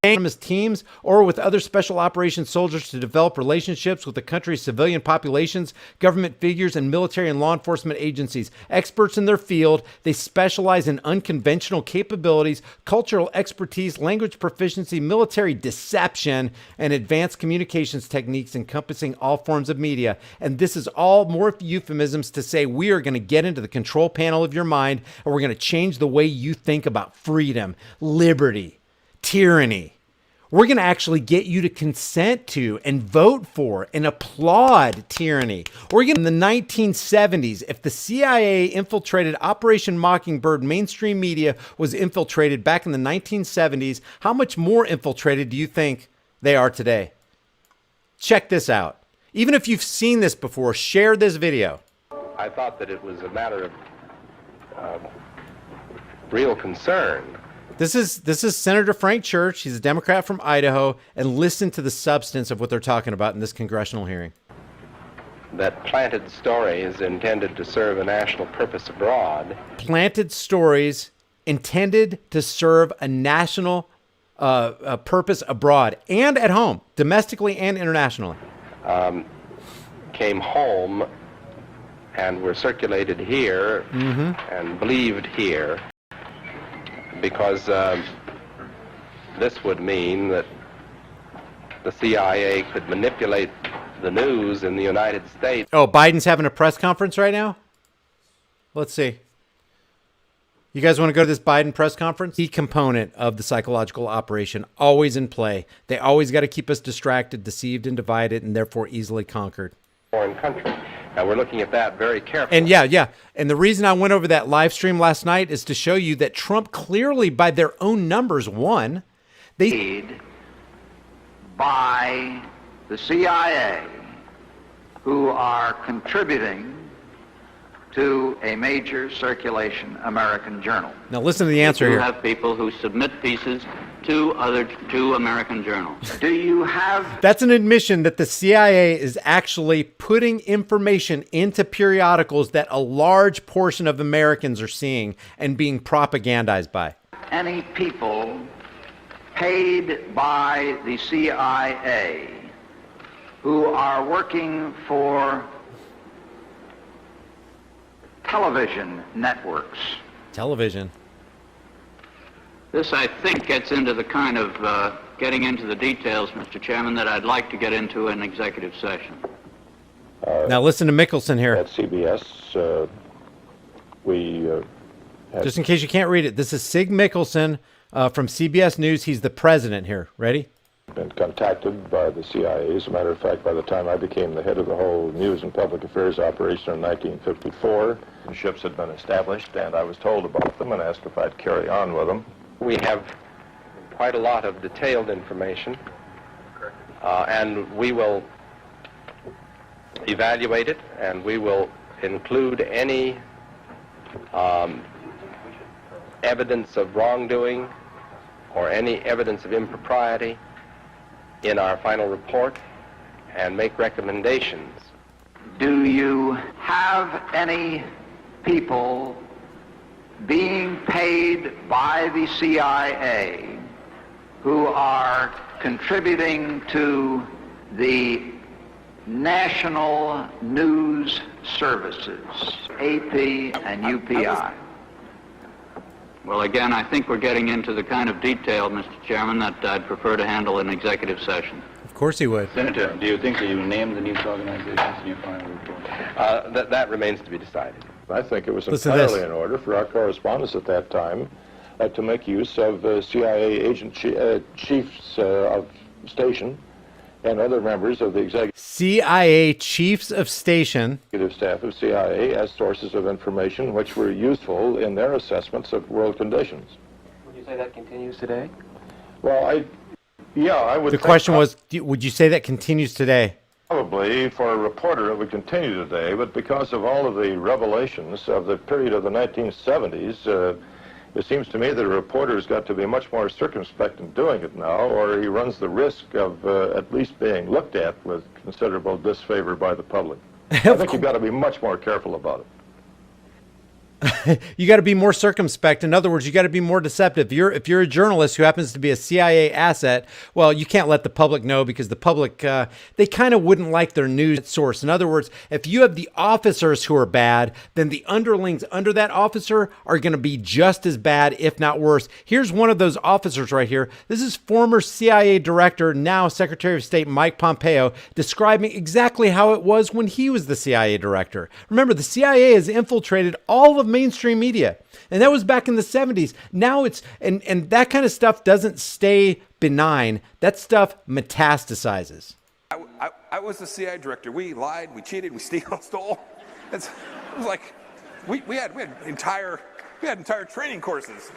as teams or with other special operations soldiers to develop relationships with the country's civilian populations, government figures, and military and law enforcement agencies. Experts in their field, they specialize in unconventional capabilities, cultural expertise, language proficiency, military deception, and advanced communications techniques encompassing all forms of media. And this is all more euphemisms to say we are going to get into the control panel of your mind, and we're going to change the way you think about freedom, liberty, tyranny. We're going to actually get you to consent to and vote for and applaud tyranny. We're going to, in the 1970s, if the CIA infiltrated Operation Mockingbird, mainstream media was infiltrated back in the 1970s, how much more infiltrated do you think they are today? Check this out. Even if you've seen this before, share this video. I thought that it was a matter of real concern. This is Senator Frank Church. He's a Democrat from Idaho, and listen to the substance of what they're talking about in this congressional hearing. That planted stories intended to serve a national purpose abroad. Planted stories intended to serve a national purpose abroad and at home, domestically and internationally. Came home and were circulated here and believed here. Because this would mean that the CIA could manipulate the news in the United States. Oh, Biden's having a press conference right now? Let's see. You guys want to go to this Biden press conference? Key component of the psychological operation, always in play. They always got to keep us distracted, deceived, and divided, and therefore easily conquered. Foreign country. Now, we're looking at that very carefully. And yeah. And the reason I went over that live stream last night is to show you that Trump clearly, by their own numbers, won. They by the CIA, who are contributing to a major circulation American journal. Now listen to the answer here. You have people who submit pieces to American journals. Do you have... That's an admission that the CIA is actually putting information into periodicals that a large portion of Americans are seeing and being propagandized by. Any people paid by the CIA who are working for television networks. Television. This, I think, gets into the kind of getting into the details, Mr. Chairman, that I'd like to get into in executive session. Now listen to Mickelson here. At CBS, just in case you can't read it, this is Sig Mickelson from CBS News. He's the president here. Ready? Been contacted by the CIA. As a matter of fact, by the time I became the head of the whole news and public affairs operation in 1954, the ships had been established, and I was told about them and asked if I'd carry on with them. We have quite a lot of detailed information, and we will evaluate it, and we will include any evidence of wrongdoing or any evidence of impropriety in our final report and make recommendations. Do you have any people being paid by the CIA who are contributing to the national news services, AP and UPI? Well, again, I think we're getting into the kind of detail, Mr. Chairman, that I'd prefer to handle in executive session. Of course he would. Senator, do you think that you named the news organizations in your final report? That remains to be decided. I think it was Listen to entirely this. in order for our correspondents at that time to make use of CIA agent chiefs of station and other members of the executive CIA chiefs of station. staff of CIA as sources of information which were useful in their assessments of world conditions. Would you say that continues today? Well, I would The think question was, would you say that continues today? probably for a reporter it would continue today, but because of all of the revelations of the period of the 1970s, it seems to me that a reporter's got to be much more circumspect in doing it now, or he runs the risk of at least being looked at with considerable disfavor by the public. I think you've got to be much more careful about it. You got to be more circumspect. In other words, you got to be more deceptive. If you're a journalist who happens to be a CIA asset, well, you can't let the public know, because the public, they kind of wouldn't like their news source. In other words, if you have the officers who are bad, then the underlings under that officer are going to be just as bad, if not worse. Here's one of those officers right here. This is former CIA director, now Secretary of State Mike Pompeo, describing exactly how it was when he was the CIA director. Remember, the CIA has infiltrated all of mainstream media, and that was back in the 70s. Now it's and that kind of stuff doesn't stay benign. That stuff metastasizes. I was the CIA director. We lied, we cheated, we stole. It was like we had entire training courses.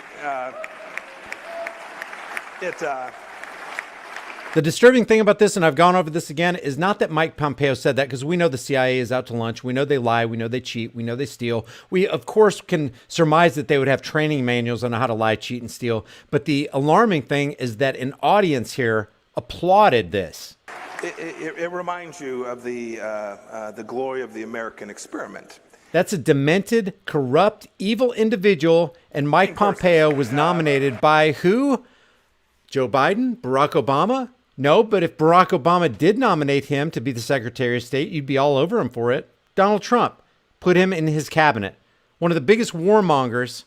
The disturbing thing about this, and I've gone over this again, is not that Mike Pompeo said that, because we know the CIA is out to lunch. We know they lie. We know they cheat. We know they steal. We, of course, can surmise that they would have training manuals on how to lie, cheat, and steal. But the alarming thing is that an audience here applauded this. It reminds you of the glory of the American experiment. That's a demented, corrupt, evil individual, and Mike Pompeo was nominated by who? Joe Biden? Barack Obama? No, but if Barack Obama did nominate him to be the Secretary of State, you'd be all over him for it. Donald Trump put him in his cabinet. One of the biggest warmongers